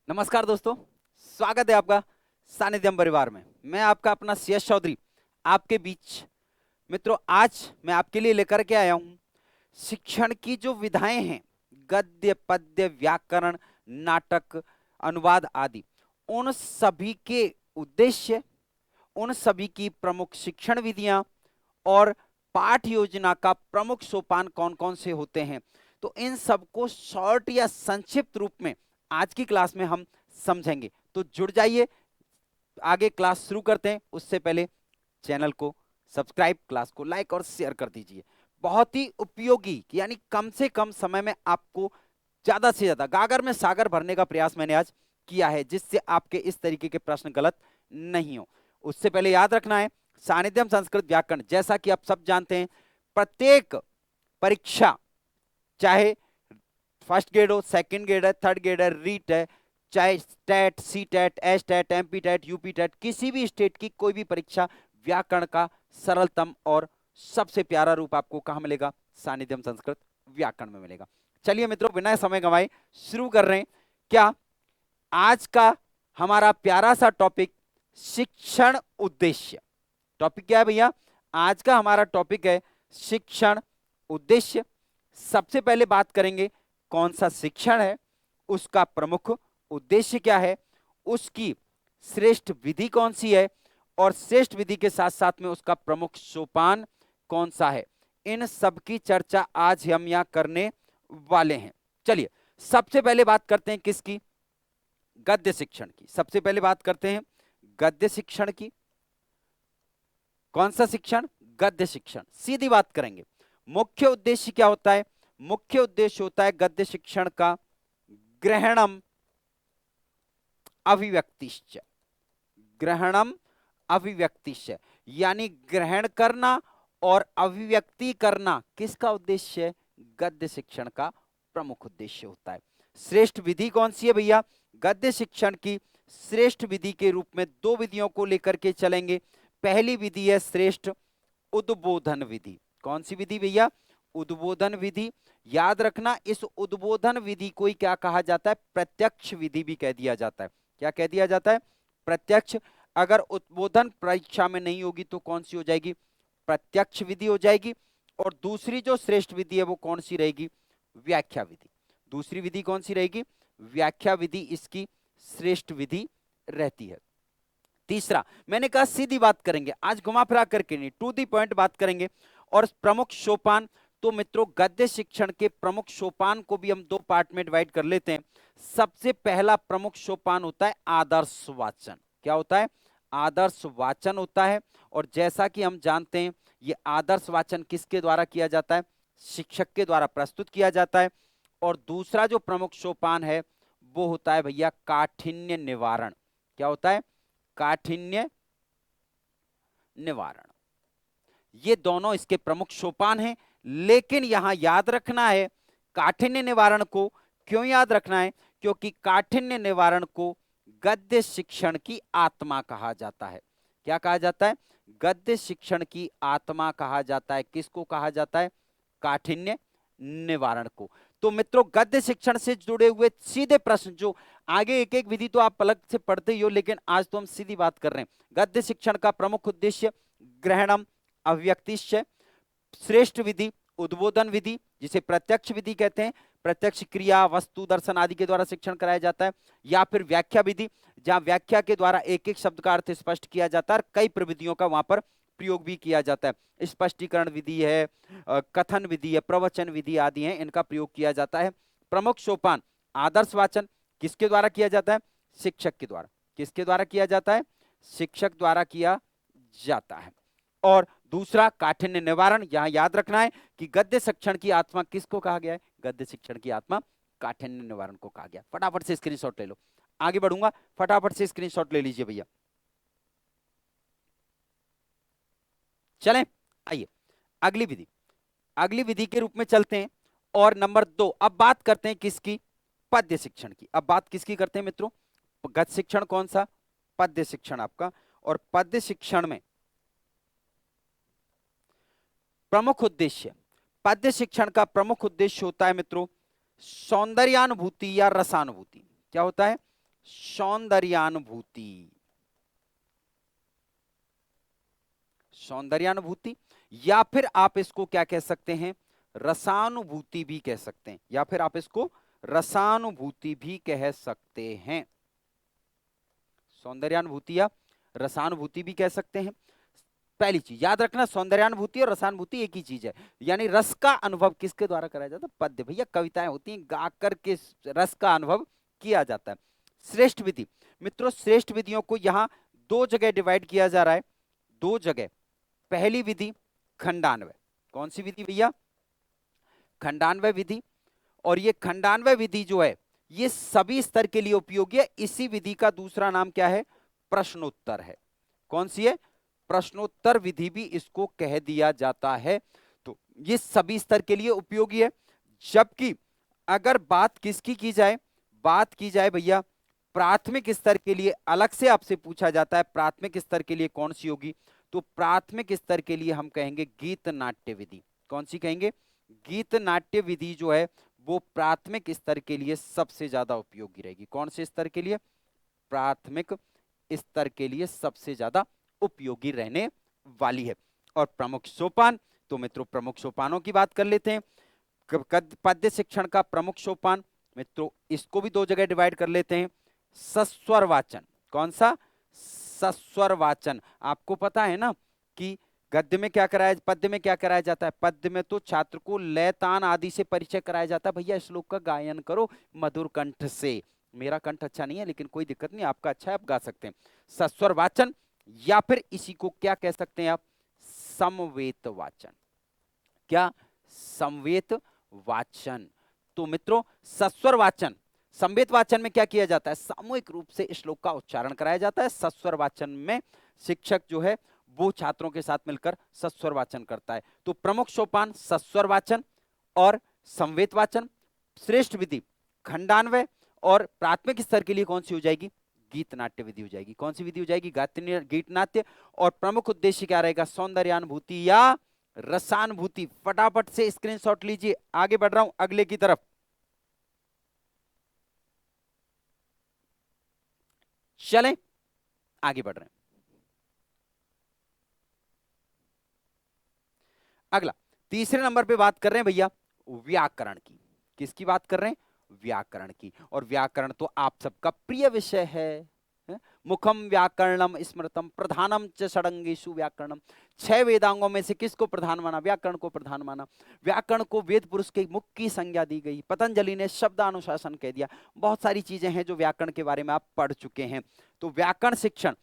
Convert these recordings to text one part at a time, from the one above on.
नमस्कार दोस्तों, स्वागत है आपका सानिध्यम परिवार में। मैं आपका अपना सीएस चौधरी आपके बीच। मित्रों, आज मैं आपके लिए लेकर के आया हूं शिक्षण की जो विधाएं हैं, गद्य पद्य व्याकरण नाटक अनुवाद आदि, उन सभी के उद्देश्य, उन सभी की प्रमुख शिक्षण विधियां और पाठ योजना का प्रमुख सोपान कौन कौन से होते हैं, तो इन सबको शॉर्ट या संक्षिप्त रूप में आज की क्लास में हम समझेंगे। तो जुड़ जाइए, आगे क्लास शुरू करते हैं। उससे पहले चैनल को सब्सक्राइब, क्लास को लाइक और शेयर कर दीजिए। बहुत ही उपयोगी, यानी कम से कम समय में आपको ज्यादा से ज्यादा गागर में सागर भरने का प्रयास मैंने आज किया है, जिससे आपके इस तरीके के प्रश्न गलत नहीं हो। उससे पहले याद रखना है, सानिध्यम संस्कृत व्याकरण, जैसा कि आप सब जानते हैं, प्रत्येक परीक्षा, चाहे फर्स्ट ग्रेड हो, सेकंड ग्रेड है, थर्ड ग्रेड है, रीट है, चाहे state, C TET, S TET, MP TET, UP TET, किसी भी स्टेट की कोई भी परीक्षा, व्याकरण का सरलतम और सबसे प्यारा रूप आपको कहां मिलेगा? सानिध्यम संस्कृत व्याकरण में मिलेगा। चलिए मित्रों, बिना समय गंवाए शुरू कर रहे हैं। क्या आज का हमारा प्यारा सा टॉपिक शिक्षण उद्देश्य। टॉपिक क्या है भैया? आज का हमारा टॉपिक है शिक्षण उद्देश्य। सबसे पहले बात करेंगे कौन सा शिक्षण है, उसका प्रमुख उद्देश्य क्या है, उसकी श्रेष्ठ विधि कौन सी है, और श्रेष्ठ विधि के साथ साथ में उसका प्रमुख सोपान कौन सा है। इन सब की चर्चा आज हम यहां करने वाले हैं। चलिए, सबसे पहले बात करते हैं किसकी? गद्य शिक्षण की। सबसे पहले बात करते हैं गद्य शिक्षण की। कौन सा शिक्षण? गद्य शिक्षण। सीधी बात करेंगे, मुख्य उद्देश्य क्या होता है? मुख्य उद्देश्य होता है गद्य शिक्षण का ग्रहणम अभिव्यक्तिश्च। ग्रहणम अभिव्यक्तिश्च, यानी ग्रहण करना और अभिव्यक्ति करना किसका उद्देश्य है? गद्य शिक्षण का प्रमुख उद्देश्य होता है। श्रेष्ठ विधि कौन सी है भैया? गद्य शिक्षण की श्रेष्ठ विधि के रूप में दो विधियों को लेकर के चलेंगे। पहली विधि है श्रेष्ठ उद्बोधन विधि। कौन सी विधि भैया? उद्बोधन विधि। याद रखना, इस उद्बोधन विधि को ही क्या कहा जाता है? प्रत्यक्ष विधि भी कह दिया जाता है। क्या कह दिया जाता है? प्रत्यक्ष। अगर उद्बोधन परीक्षा में नहीं होगी तो कौन सी हो जाएगी? प्रत्यक्ष विधि हो जाएगी। और दूसरी जो श्रेष्ठ विधि है वो कौन सी रहेगी? व्याख्या विधि। दूसरी विधि कौन सी रहेगी? व्याख्या विधि इसकी श्रेष्ठ विधि रहती है। तीसरा, मैंने कहा सीधी बात करेंगे, आज घुमा फिरा करके नहीं, टू दी पॉइंट बात करेंगे। और प्रमुख सोपान, तो मित्रों गद्य शिक्षण के प्रमुख सोपान को भी हम दो पार्ट में डिवाइड कर लेते हैं। सबसे पहला प्रमुख सोपान होता है आदर्श वाचन। क्या होता है? आदर्श वाचन होता है। और जैसा कि हम जानते हैं, ये आदर्श वाचन किसके द्वारा किया जाता है? शिक्षक के द्वारा प्रस्तुत किया जाता है। और दूसरा जो प्रमुख सोपान है वो होता है भैया काठिन्य निवारण। क्या होता है? काठिन्य निवारण। ये दोनों इसके प्रमुख सोपान हैं। लेकिन यहां याद रखना है, काठिन्य निवारण को क्यों याद रखना है? क्योंकि काठिन्य निवारण को गद्य शिक्षण की आत्मा कहा जाता है। क्या कहा जाता है? गद्य शिक्षण की आत्मा कहा जाता है। किसको कहा जाता है? काठिन्य निवारण को। तो मित्रों, गद्य शिक्षण से जुड़े हुए सीधे प्रश्न, जो आगे एक एक विधि तो आप अलग से पढ़ते ही हो, लेकिन आज तो हम सीधी बात कर रहे हैं। गद्य शिक्षण का प्रमुख उद्देश्य ग्रहणम अव्यक्तिश्च, श्रेष्ठ विधि उद्बोधन विधि, जिसे प्रत्यक्ष विधि कहते हैं, प्रत्यक्ष क्रिया वस्तु दर्शन आदि के द्वारा शिक्षण कराया जाता है। या फिर व्याख्या विधि, जहां व्याख्या के द्वारा एक एक शब्द का अर्थ स्पष्ट किया जाता है और कई प्रविधियों का वहां पर प्रयोग भी किया जाता है। स्पष्टीकरण विधि है, कथन विधि है, प्रवचन विधि आदि है, इनका प्रयोग किया जाता है। प्रमुख सोपान आदर्श वाचन किसके द्वारा किया जाता है? शिक्षक के द्वारा। किसके द्वारा किया जाता है? शिक्षक द्वारा किया जाता है। और दूसरा काठिन्य निवारण, यहां याद रखना है कि गद्य शिक्षण की आत्मा किसको कहा गया है? गद्य शिक्षण की आत्मा काठिन्य निवारण को कहा गया। फटाफट से स्क्रीनशॉट ले लो, आगे बढ़ूंगा, फटाफट से स्क्रीनशॉट ले लीजिए भैया। चलें, आइए अगली विधि, अगली विधि के रूप में चलते हैं। और नंबर दो, अब बात करते हैं किसकी? पद्य शिक्षण की। अब बात किसकी करते हैं मित्रों? गद्य शिक्षण कौन सा? पद्य शिक्षण आपका। और पद्य शिक्षण में प्रमुख उद्देश्य, पद्य शिक्षण का प्रमुख उद्देश्य होता है मित्रों सौंदर्यानुभूति या रसानुभूति। क्या होता है? सौंदर्यानुभूति, सौंदर्यानुभूति, या फिर आप इसको क्या कह सकते हैं, रसानुभूति भी कह सकते हैं, या फिर आप इसको रसानुभूति भी कह सकते हैं। सौंदर्यानुभूति या रसानुभूति भी कह सकते हैं। पहली चीज याद रखना, सौंदर्यानुभूति और रसानुभूति एक ही चीज है। यानी रस का अनुभव किसके द्वारा कराया जाता है, पद्य। भैया कविताएं होती हैं, गाकर के रस का अनुभव किया जाता है। श्रेष्ठ विधि, मित्रों श्रेष्ठ विधियों को यहां दो जगह डिवाइड किया जा रहा है, दो जगह। पहली विधि खंडान्वय, कौन सी विधि भैया, खंडान्वय विधि। और ये खंडान्वय विधि जो है ये सभी स्तर के लिए उपयोगी है। इसी विधि का दूसरा नाम क्या है, प्रश्नोत्तर है। कौन सी है, प्रश्नोत्तर विधि भी इसको कह दिया जाता है। तो ये सभी स्तर के लिए उपयोगी है। जबकि अगर बात किसकी की जाए, बात की जाए भैया प्राथमिक स्तर के लिए, अलग से आपसे पूछा जाता है प्राथमिक स्तर के लिए कौन सी होगी, तो प्राथमिक स्तर के लिए हम कहेंगे गीत नाट्य विधि। कौन सी कहेंगे, गीत नाट्य विधि जो है वो प्राथमिक स्तर के लिए सबसे ज्यादा उपयोगी रहेगी। कौन से स्तर के लिए, प्राथमिक स्तर के लिए सबसे ज्यादा उपयोगी रहने वाली है। और प्रमुख सोपान, तो मित्रों प्रमुख सोपानों की बात कर लेते हैं। पद्य शिक्षण का प्रमुख सोपान, मित्रों इसको भी दो जगह डिवाइड कर लेते हैं। सस्वर वाचन, कौन सा, सस्वर वाचन। आपको पता है ना कि गद्य में क्या कराया, पद्य में क्या कराया जाता है, पद्य में तो छात्र को लय तान आदि से परिचय कराया जाता है। भैया श्लोक का गायन करो मधुर कंठ से। मेरा कंठ अच्छा नहीं है लेकिन कोई दिक्कत नहीं, आपका अच्छा है, आप गा सकते हैं। सस्वर वाचन, या फिर इसी को क्या कह सकते हैं आप, समवेत वाचन। क्या, समवेत वाचन। तो मित्रों सस्वर वाचन, संवेत वाचन में क्या किया जाता है, सामूहिक रूप से श्लोक का उच्चारण कराया जाता है। सस्वर वाचन में शिक्षक जो है वो छात्रों के साथ मिलकर सस्वर वाचन करता है। तो प्रमुख सोपान सस्वर वाचन और संवेत वाचन। श्रेष्ठ विधि खंडान्वय, और प्राथमिक स्तर के लिए कौन सी हो जाएगी, गीत नाट्य विधि हो जाएगी। कौन सी विधि हो जाएगी, गीत नाट्य। और प्रमुख उद्देश्य क्या रहेगा, सौंदर्यानुभूति या रसानुभूति। फटाफट से स्क्रीनशॉट लीजिए, आगे बढ़ रहा हूं अगले की तरफ। चलें आगे बढ़ रहे हैं। अगला तीसरे नंबर पे बात कर रहे हैं भैया व्याकरण की। किसकी बात कर रहे हैं, व्याकरण की। और व्याकरण तो आप सबका प्रिय विषय है। मुखम व्याकरणम स्मृतम प्रधानम च षडंगेषु व्याकरणम। 6 वेदांगों में से किसको प्रधान माना, व्याकरण को प्रधान माना। व्याकरण को वेद पुरुष के मुख की संज्ञा दी गई। पतंजलि ने शब्दानुशासन कह दिया। बहुत सारी चीजें हैं जो व्याकरण के बारे में आप पढ़ चुके हैं। तो व्याकरण शिक्षण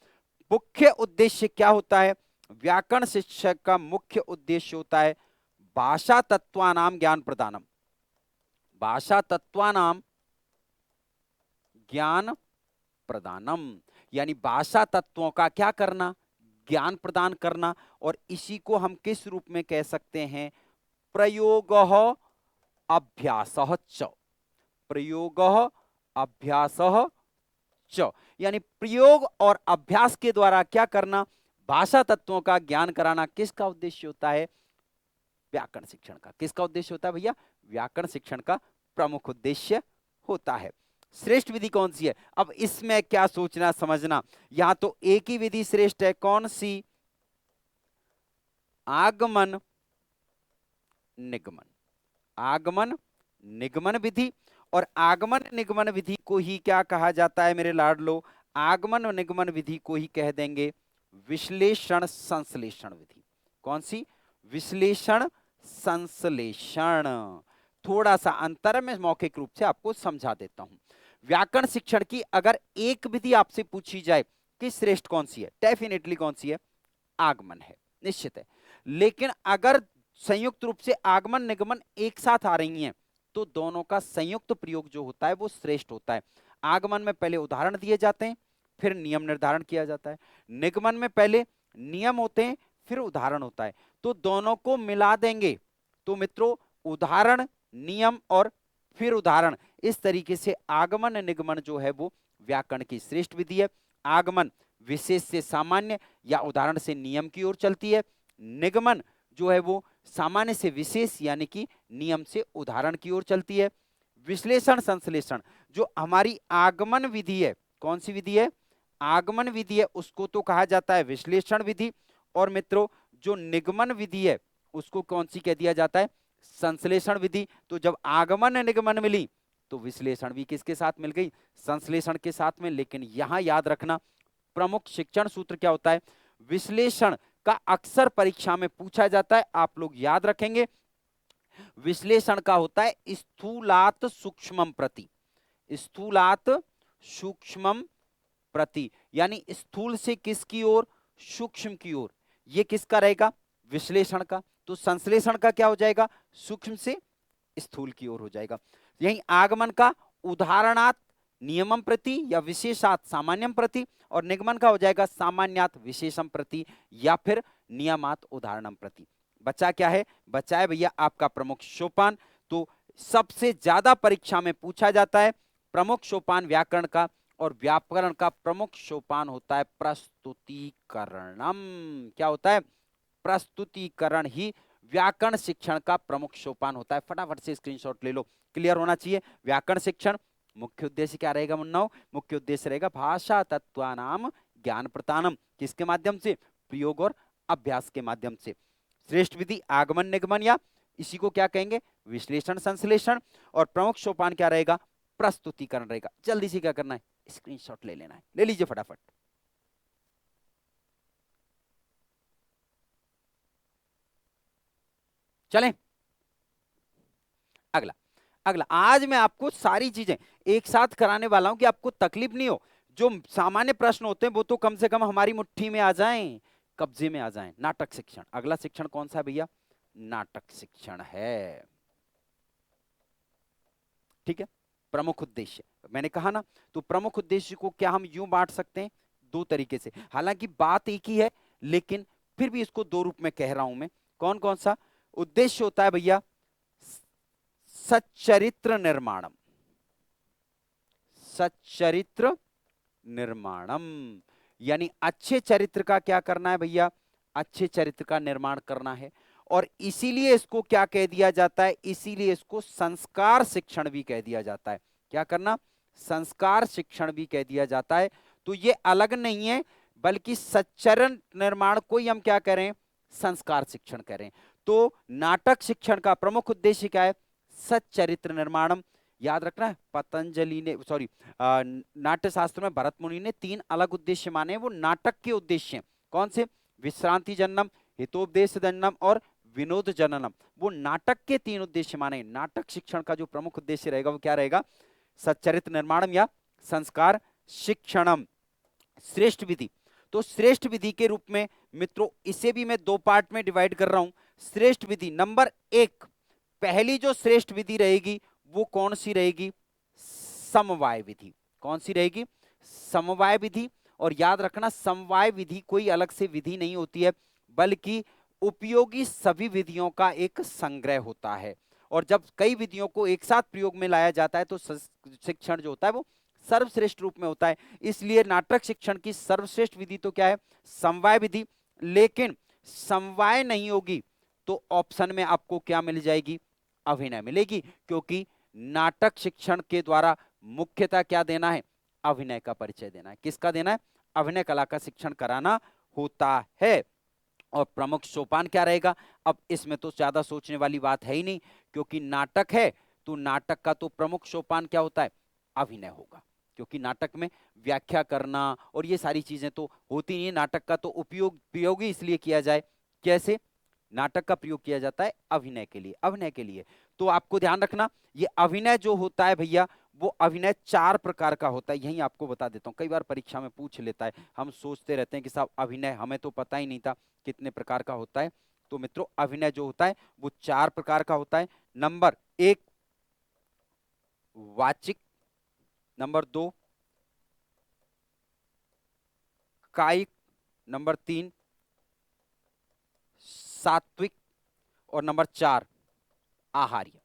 मुख्य उद्देश्य क्या होता है, व्याकरण शिक्षक का मुख्य उद्देश्य होता है भाषा तत्वानाम ज्ञान प्रदानम। भाषा तत्वानाम ज्ञान प्रदानम, यानी भाषा तत्वों का क्या करना, ज्ञान प्रदान करना। और इसी को हम किस रूप में कह सकते हैं, प्रयोगः अभ्यासः च। प्रयोगः अभ्यासः च, यानी प्रयोग और अभ्यास के द्वारा क्या करना, भाषा तत्वों का ज्ञान कराना। किसका उद्देश्य होता है, व्याकरण शिक्षण का। किसका उद्देश्य होता है भैया, व्याकरण शिक्षण का प्रमुख उद्देश्य होता है। श्रेष्ठ विधि कौन सी है, अब इसमें क्या सोचना समझना। यहां तो एक ही विधि श्रेष्ठ है, कौन सी, आगमन निगमन। आगमन निगमन विधि। और आगमन निगमन विधि को ही क्या कहा जाता है मेरे लाडलो, आगमन निगमन विधि को ही कह देंगे विश्लेषण संश्लेषण विधि। कौन सी, विश्लेषण संश्लेषण। थोड़ा सा अंतर मैं मौखिक रूप से आपको समझा देता हूं। व्याकरण शिक्षण की अगर एक विधि आपसे पूछी जाए कि श्रेष्ठ कौन सी है, डेफिनेटली कौन सी है, आगमन है, निश्चित है। लेकिन अगर संयुक्त रूप से आगमन निगमन एक साथ आ रही हैं तो दोनों का संयुक्त प्रयोग जो होता है वो श्रेष्ठ होता है। आगमन में पहले उदाहरण दिए जाते हैं फिर नियम निर्धारण किया जाता है, निगमन में पहले नियम होते हैं फिर उदाहरण होता है। तो दोनों को मिला देंगे तो मित्रों उदाहरण नियम और फिर उदाहरण, इस तरीके से आगमन निगमन जो है वो व्याकरण की श्रेष्ठ विधि है। आगमन विशेष से सामान्य या उदाहरण से नियम की ओर चलती है, निगमन जो है वो सामान्य से विशेष यानी कि नियम से उदाहरण की ओर चलती है। विश्लेषण संश्लेषण जो हमारी आगमन विधि है, कौन सी विधि है, आगमन विधि है, उसको तो कहा जाता है विश्लेषण विधि। और मित्रों जो निगमन विधि है उसको कौन सी कह दिया जाता है, संश्लेषण विधि। तो जब आगमन निगमन मिली तो विश्लेषण भी किसके साथ मिल गई, संश्लेषण के साथ में। लेकिन यहां याद रखना प्रमुख शिक्षण सूत्र क्या होता है, विश्लेषण का अक्सर परीक्षा में पूछा जाता है, आप लोग याद रखेंगे। विश्लेषण का होता है स्थूलात सूक्ष्मम प्रति, स्थूलात सूक्ष्मम प्रति, यानी स्थूल से किसकी ओर, सूक्ष्म की ओर। ये किसका रहेगा, विश्लेषण का। तो संश्लेषण का क्या हो जाएगा, सूक्ष्म से स्थूल की ओर हो जाएगा। यही आगमन का उदाहरणात नियमम प्रति या विशेषात सामान्यम प्रति, और निगमन का हो जाएगा सामान्यात विशेषम प्रति या फिर नियमात उदाहरणम प्रति। बचा क्या है, बचा है भैया आपका प्रमुख सोपान। तो सबसे ज्यादा परीक्षा में पूछा जाता है प्रमुख सोपान व्याकरण का, और व्याकरण का प्रमुख सोपान होता है प्रस्तुतिकरणम। क्या होता है, प्रस्तुतिकरण ही व्याकरण शिक्षण का प्रमुख सोपान होता है। फटाफट से स्क्रीनशॉट ले लो, क्लियर होना चाहिए। व्याकरण शिक्षण मुख्य उद्देश्य क्या रहेगा मुन्नाओ, मुख्य उद्देश्य रहेगा भाषा तत्वानाम ज्ञान प्रदानम, किसके माध्यम से, प्रयोग और अभ्यास के माध्यम से। श्रेष्ठ विधि आगमन निगमन, या इसी को क्या कहेंगे, विश्लेषण संश्लेषण। और प्रमुख सोपान क्या रहेगा, प्रस्तुतिकरण रहेगा। जल्दी से क्या करना है, स्क्रीनशॉट ले लेना है, ले लीजिए फटाफट। चलें अगला। अगला आज मैं आपको सारी चीजें एक साथ कराने वाला हूं कि आपको तकलीफ नहीं हो। जो सामान्य प्रश्न होते हैं वो तो कम से कम हमारी मुट्ठी में आ जाएं, कब्जे में आ जाएं। नाटक शिक्षण, अगला शिक्षण कौन सा है भैया, नाटक शिक्षण है। ठीक है, प्रमुख उद्देश्य मैंने कहा ना, तो प्रमुख उद्देश्य को क्या हम यूं बांट सकते हैं, दो तरीके से। हालांकि बात एक ही है लेकिन फिर भी इसको दो रूप में कह रहा हूं मैं। कौन कौन सा उद्देश्य होता है भैया, सच्चरित्र निर्माणम, सच्चरित्र निर्माणम, यानी अच्छे चरित्र का क्या करना है भैया, अच्छे चरित्र का निर्माण करना है। और इसीलिए इसको क्या कह दिया जाता है, इसीलिए इसको संस्कार शिक्षण भी कह दिया जाता है। क्या करना, संस्कार शिक्षण भी कह दिया जाता है। तो ये अलग नहीं है, बल्कि सच्चरण निर्माण को ही हम क्या करें, संस्कार शिक्षण करें। तो नाटक शिक्षण का प्रमुख उद्देश्य क्या है, सच्चरित्र निर्माणम। याद रखना है पतंजलि ने, सॉरी, नाट्य शास्त्र में भरत मुनि ने तीन अलग उद्देश्य माने, वो नाटक के उद्देश्य हैं। कौन से, विश्रांति जननम, हितोपदेश जननम और विनोद जननम। वो नाटक के तीन उद्देश्य माने। नाटक शिक्षण का जो प्रमुख उद्देश्य रहेगा वो क्या रहेगा, सच्चरित्र निर्माणम या संस्कार शिक्षणम। श्रेष्ठ विधि, तो श्रेष्ठ विधि के रूप में मित्रों इसे भी मैं दो पार्ट में डिवाइड कर रहा हूं। श्रेष्ठ विधि नंबर एक, पहली जो श्रेष्ठ विधि रहेगी वो कौन सी रहेगी, समवाय विधि। कौन सी रहेगी, समवाय विधि। और याद रखना समवाय विधि कोई अलग से विधि नहीं होती है, बल्कि उपयोगी सभी विधियों का एक संग्रह होता है। और जब कई विधियों को एक साथ प्रयोग में लाया जाता है तो शिक्षण जो होता है वो सर्वश्रेष्ठ रूप में होता है। इसलिए नाटक शिक्षण की सर्वश्रेष्ठ विधि तो क्या है, समवाय विधि। लेकिन समवाय नहीं होगी तो ऑप्शन में आपको क्या मिल जाएगी, अभिनय मिलेगी, क्योंकि नाटक शिक्षण के द्वारा मुख्यतः क्या देना है, अभिनय का परिचय देना है। किसका देना है, अभिनय कला का शिक्षण कराना होता है। और प्रमुख सोपान क्या रहेगा, अब इसमें तो ज्यादा सोचने वाली बात है ही नहीं, क्योंकि नाटक है तो नाटक का तो प्रमुख सोपान क्या होता है, अभिनय होगा। क्योंकि नाटक में व्याख्या करना और ये सारी चीजें तो होती नहीं है। नाटक का तो उपयोगी इसलिए किया जाए, कैसे, नाटक का प्रयोग किया जाता है अभिनय के लिए, अभिनय के लिए। तो आपको ध्यान रखना ये अभिनय जो होता है भैया वो अभिनय चार प्रकार का होता है। यही आपको बता देता हूं, कई बार परीक्षा में पूछ लेता है, हम सोचते रहते हैं कि साहब अभिनय हमें तो पता ही नहीं था कितने प्रकार का होता है। तो मित्रों अभिनय जो होता है वो चार प्रकार का होता है। नंबर एक वाचिक, नंबर दो कायिक, नंबर तीन सात्विक, और नंबर चार आहार्य।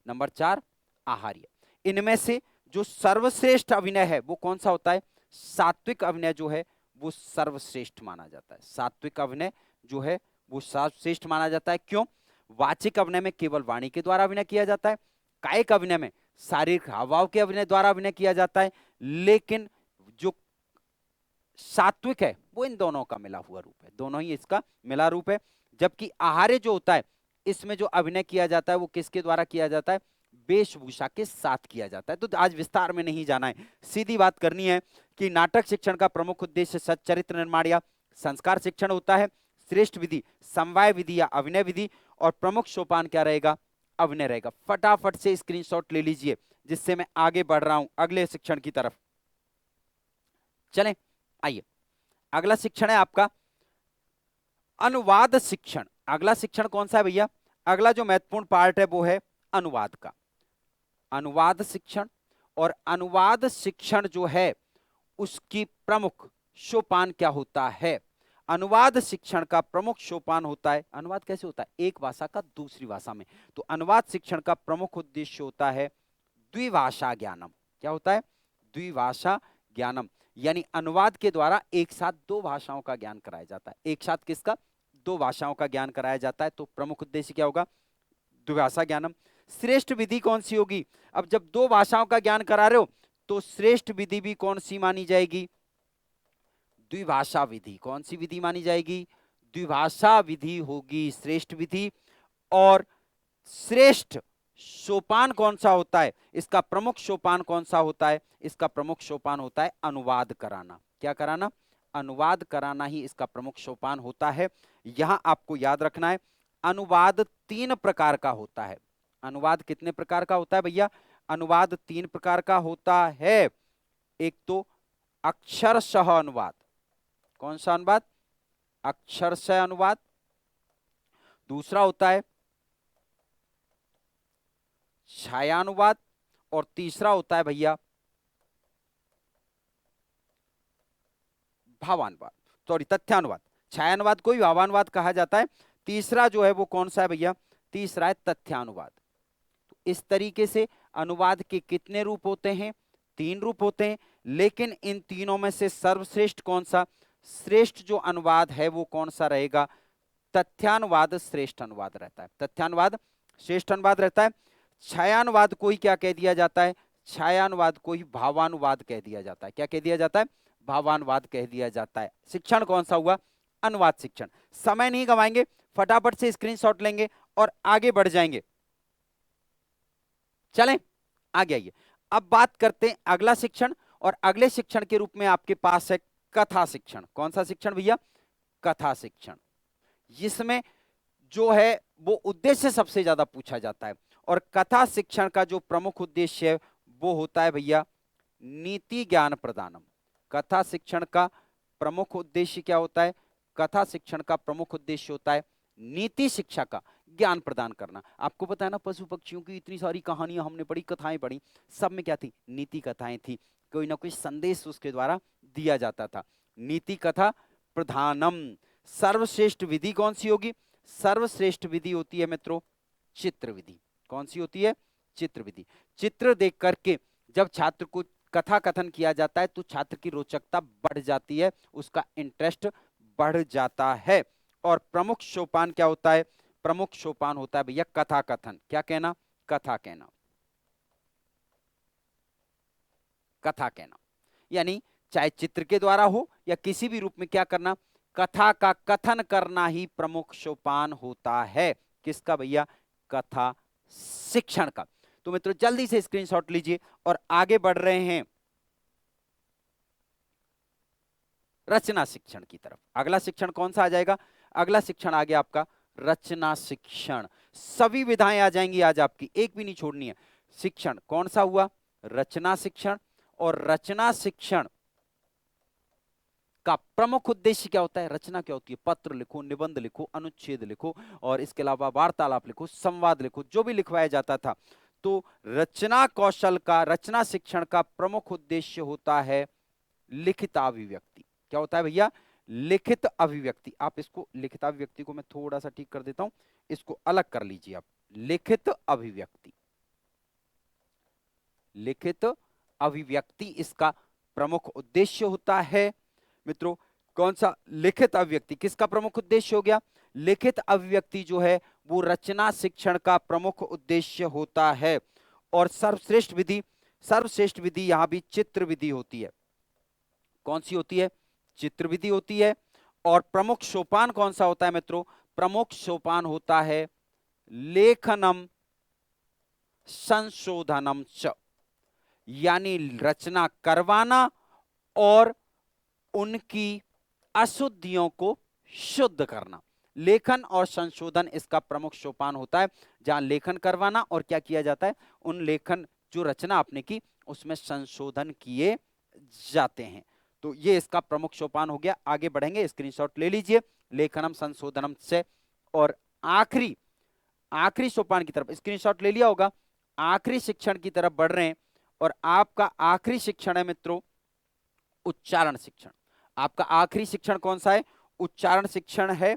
नंबर चार आहार्य। इनमें से जो सर्वश्रेष्ठ अभिनय है वो कौन सा होता है, सात्विक अभिनय जो है वो सर्वश्रेष्ठ माना जाता है। सात्विक अभिनय जो है वो सर्वश्रेष्ठ माना जाता है। क्यों, वाचिक अभिनय में केवल वाणी के द्वारा अभिनय किया जाता है, कायिक अभिनय में शारीरिक हाव भाव के अभिनय द्वारा अभिनय किया जाता है, लेकिन सात्विक है वो इन दोनों का मिला हुआ रूप है, दोनों ही इसका मिला रूप है। जबकि आहार्य जो होता है इसमें जो अभिनय किया जाता है वो किसके द्वारा किया जाता है, वेशभूषा के साथ किया जाता है। तो आज विस्तार में नहीं जाना है, सीधी बात करनी है कि नाटक शिक्षण का प्रमुख उद्देश्य सच्चरित्र निर्माण या संस्कार शिक्षण होता है। श्रेष्ठ विधि समवाय विधि या अभिनय विधि, और प्रमुख सोपान क्या रहेगा, अभिनय रहेगा। फटाफट से स्क्रीनशॉट ले लीजिए जिससे मैं आगे बढ़ रहा हूं अगले शिक्षण की तरफ। चलें, आइए अगला शिक्षण है आपका अनुवाद शिक्षण। अगला शिक्षण कौन सा है भैया, अगला जो महत्वपूर्ण पार्ट है वो है अनुवाद का, अनुवाद शिक्षण। और अनुवाद शिक्षण जो है उसकी प्रमुख सोपान क्या होता है, अनुवाद शिक्षण का प्रमुख सोपान होता है, अनुवाद कैसे होता है, एक भाषा का दूसरी भाषा में। तो अनुवाद शिक्षण का प्रमुख उद्देश्य होता है द्विभाषा ज्ञानम। क्या होता है, द्विभाषा ज्ञानम, यानी अनुवाद के द्वारा एक साथ दो भाषाओं का ज्ञान कराया जाता है। एक साथ किसका, दो भाषाओं का ज्ञान कराया जाता है। तो प्रमुख उद्देश्य क्या होगा, द्विभाषा ज्ञानम। श्रेष्ठ विधि कौन सी होगी, अब जब दो भाषाओं का ज्ञान करा रहे हो तो श्रेष्ठ विधि भी कौन सी मानी जाएगी, द्विभाषा विधि। कौन सी विधि मानी जाएगी, द्विभाषा विधि होगी श्रेष्ठ विधि। और श्रेष्ठ सोपान कौन सा होता है, इसका प्रमुख सोपान कौन सा होता है, इसका प्रमुख सोपान होता है अनुवाद कराना। क्या कराना, अनुवाद कराना ही इसका प्रमुख सोपान होता है। यहां आपको याद रखना है अनुवाद तीन प्रकार का होता है। अनुवाद कितने प्रकार का होता है भैया, अनुवाद तीन प्रकार का होता है। एक तो अक्षरशः अनुवाद, कौन सा अनुवाद, अक्षरशः अनुवाद। दूसरा होता है छायानुवाद, और तीसरा होता है भैया भावानुवाद, सॉरी तथ्यानुवाद। छायानुवाद को भी भावानुवाद कहा जाता है। तीसरा जो है वो कौन सा है भैया, तीसरा है तथ्यानुवाद। तो इस तरीके से अनुवाद के कितने रूप होते हैं, तीन रूप होते हैं। लेकिन इन तीनों में से सर्वश्रेष्ठ कौन सा, श्रेष्ठ जो अनुवाद है वो कौन सा रहेगा, तथ्यानुवाद श्रेष्ठ अनुवाद रहता है, तथ्यानुवाद श्रेष्ठ अनुवाद रहता है। छायानुवाद को ही क्या कह दिया जाता है, छायानुवाद को ही भावानुवाद कह दिया जाता है। क्या कह दिया जाता है, भावानुवाद कह दिया जाता है। शिक्षण कौन सा हुआ, अनुवाद शिक्षण। समय नहीं गवाएंगे, फटाफट से स्क्रीनशॉट लेंगे और आगे बढ़ जाएंगे। चलें आगे आइए, अब बात करते हैं अगला शिक्षण। और अगले शिक्षण के रूप में आपके पास है कथा शिक्षण। कौन सा शिक्षण भैया, कथा शिक्षण। जिसमें जो है वो उद्देश्य सबसे ज्यादा पूछा जाता है। और कथा शिक्षण का जो प्रमुख उद्देश्य है वो होता है भैया नीति ज्ञान प्रदानम। कथा शिक्षण का प्रमुख उद्देश्य क्या होता है, कथा शिक्षण का प्रमुख उद्देश्य होता है नीति शिक्षा का ज्ञान प्रदान करना। आपको पता है ना, पशु पक्षियों की इतनी सारी कहानियां हमने पढ़ी, कथाएं पढ़ी, सब में क्या थी, नीति कथाएं थी। कोई ना कोई संदेश उसके द्वारा दिया जाता था। नीति कथा प्रधानम। सर्वश्रेष्ठ विधि कौन सी होगी, सर्वश्रेष्ठ विधि होती है मित्रों चित्र विधि। कौन सी होती है, चित्र विधि। चित्र देख करके जब छात्र को कथा कथन किया जाता है तो छात्र की रोचकता बढ़ जाती है, उसका इंटरेस्ट बढ़ जाता है। और प्रमुख सोपान क्या होता है, प्रमुख सोपान होता है भैया कथा कथन। क्या कहना, कथा कहना, कथा कहना। यानी चाहे चित्र के द्वारा हो या किसी भी रूप में क्या करना, कथा का कथन करना ही प्रमुख सोपान होता है। किसका भैया, कथा शिक्षण का। तो मित्रों जल्दी से स्क्रीनशॉट लीजिए और आगे बढ़ रहे हैं रचना शिक्षण की तरफ। अगला शिक्षण कौन सा आ जाएगा, अगला शिक्षण आ गया आपका रचना शिक्षण। सभी विधाएं आ जाएंगी आज आपकी, एक भी नहीं छोड़नी है। शिक्षण कौन सा हुआ, रचना शिक्षण। और रचना शिक्षण का प्रमुख उद्देश्य क्या होता है, रचना क्या होती है, पत्र लिखो, निबंध लिखो, अनुच्छेद लिखो, और इसके अलावा वार्तालाप लिखो, संवाद लिखो, जो भी लिखवाया जाता था। तो रचना कौशल का, रचना शिक्षण का प्रमुख उद्देश्य होता है लिखित अभिव्यक्ति। क्या होता है भैया, लिखित अभिव्यक्ति। आप इसको लिखित अभिव्यक्ति को मैं थोड़ा सा ठीक कर देता हूं, इसको अलग कर लीजिए आप। लिखित अभिव्यक्ति, लिखित अभिव्यक्ति इसका प्रमुख उद्देश्य होता है। मित्रों कौन सा, लिखित अभिव्यक्ति किसका प्रमुख उद्देश्य हो गया, लिखित अभिव्यक्ति जो है वो रचना शिक्षण का प्रमुख उद्देश्य होता है। और सर्वश्रेष्ठ विधि, सर्वश्रेष्ठ विधि यहां भी चित्र विधि होती है। कौन सी होती है, चित्र विधि होती है। और प्रमुख सोपान कौन सा होता है मित्रों? प्रमुख सोपान होता है लेखनम संशोधनम च, यानी रचना करवाना और उनकी अशुद्धियों को शुद्ध करना। लेखन और संशोधन इसका प्रमुख सोपान होता है, जहां लेखन करवाना और क्या किया जाता है, उन लेखन जो रचना आपने की उसमें संशोधन किए जाते हैं। तो ये इसका प्रमुख सोपान हो गया। आगे बढ़ेंगे, स्क्रीनशॉट ले लीजिए, लेखनम संशोधनम से। और आखिरी आखिरी सोपान की तरफ, स्क्रीनशॉट ले लिया होगा, आखिरी शिक्षण की तरफ बढ़ रहे हैं। और आपका आखिरी शिक्षण है मित्रों उच्चारण शिक्षण। आपका आखिरी शिक्षण कौन सा है? उच्चारण शिक्षण है।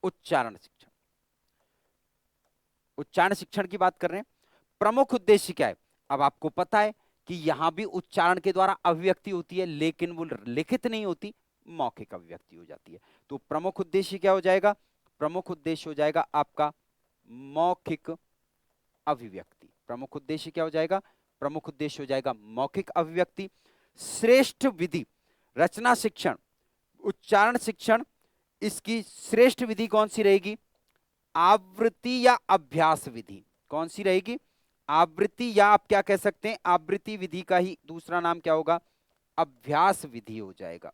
उच्चारण शिक्षण, उच्चारण शिक्षण की बात कर रहे हैं। प्रमुख उद्देश्य क्या है? अब आपको पता है कि यहां भी उच्चारण के द्वारा अभिव्यक्ति होती है, लेकिन वो लिखित नहीं होती, मौखिक अभिव्यक्ति हो जाती है। तो प्रमुख उद्देश्य क्या हो जाएगा? प्रमुख उद्देश्य हो जाएगा आपका मौखिक अभिव्यक्ति। प्रमुख उद्देश्य क्या हो जाएगा? प्रमुख उद्देश्य हो जाएगा मौखिक अभिव्यक्ति। श्रेष्ठ विधि, रचना शिक्षण, उच्चारण शिक्षण, इसकी श्रेष्ठ विधि कौन सी रहेगी? आवृत्ति या अभ्यास विधि। कौन सी रहेगी? आवृत्ति, या आप क्या कह सकते हैं, आवृत्ति विधि का ही दूसरा नाम क्या होगा? अभ्यास विधि हो जाएगा।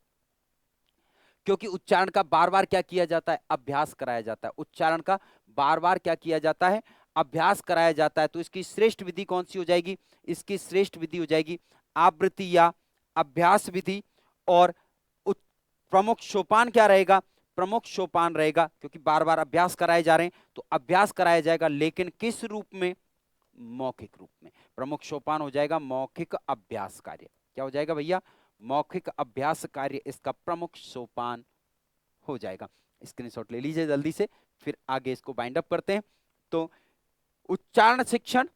क्योंकि उच्चारण का बार बार क्या किया जाता है? अभ्यास कराया जाता है। उच्चारण का बार बार क्या किया जाता है? अभ्यास कराया जाता है। तो इसकी श्रेष्ठ विधि कौन सी हो जाएगी? इसकी श्रेष्ठ विधि हो जाएगी आवृत्ति या अभ्यास विधि। और प्रमुख सोपान क्या रहेगा? प्रमुख सोपान रहेगा, क्योंकि बार बार अभ्यास कराए जा रहे हैं तो अभ्यास कराया जाएगा, लेकिन किस रूप में? मौखिक रूप में। प्रमुख सोपान हो जाएगा मौखिक अभ्यास कार्य। क्या हो जाएगा भैया? मौखिक अभ्यास कार्य इसका प्रमुख सोपान हो जाएगा। स्क्रीनशॉट ले लीजिए जल्दी से, फिर आगे इसको बाइंड अप करते हैं। तो उच्चारण शिक्षण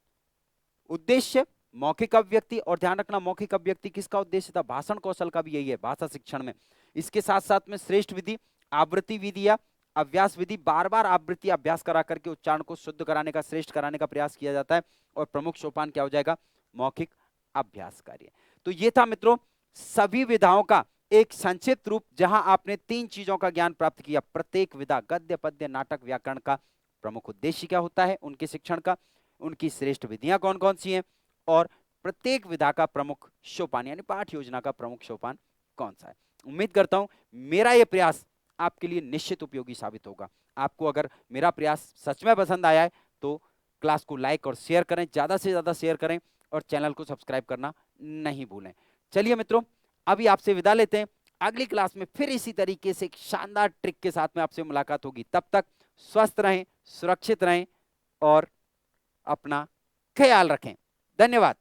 उद्देश्य मौखिक अभिव्यक्ति, और ध्यान रखना मौखिक अभिव्यक्ति किसका उद्देश्य था? भाषण कौशल का भी यही है, भाषा शिक्षण में। इसके साथ साथ में श्रेष्ठ विधि, आवृत्ति विधि या अभ्यास विधि, बार बार आवृत्ति अभ्यास करा करके उच्चारण को शुद्ध कराने का, श्रेष्ठ कराने का प्रयास किया जाता है। और प्रमुख सोपान क्या हो जाएगा? मौखिक अभ्यास कार्य। तो ये था मित्रों सभी विधाओं का एक संक्षिप्त रूप, जहां आपने 3 चीजों का ज्ञान प्राप्त किया। प्रत्येक विधा, गद्य पद्य नाटक व्याकरण का प्रमुख उद्देश्य क्या होता है उनके शिक्षण का, उनकी श्रेष्ठ विधियां कौन कौन सी हैं, और प्रत्येक विधा का प्रमुख सोपान यानी पाठ योजना का प्रमुख सोपान कौन सा है। उम्मीद करता हूं मेरा यह प्रयास आपके लिए निश्चित उपयोगी साबित होगा। आपको अगर मेरा प्रयास सच में पसंद आया है तो क्लास को लाइक और शेयर करें, ज्यादा से ज्यादा शेयर करें, और चैनल को सब्सक्राइब करना नहीं भूलें। चलिए मित्रों, अभी आपसे विदा लेते हैं। अगली क्लास में फिर इसी तरीके से एक शानदार ट्रिक के साथ में आपसे मुलाकात होगी। तब तक स्वस्थ रहें, सुरक्षित रहें और अपना ख्याल रखें। धन्यवाद।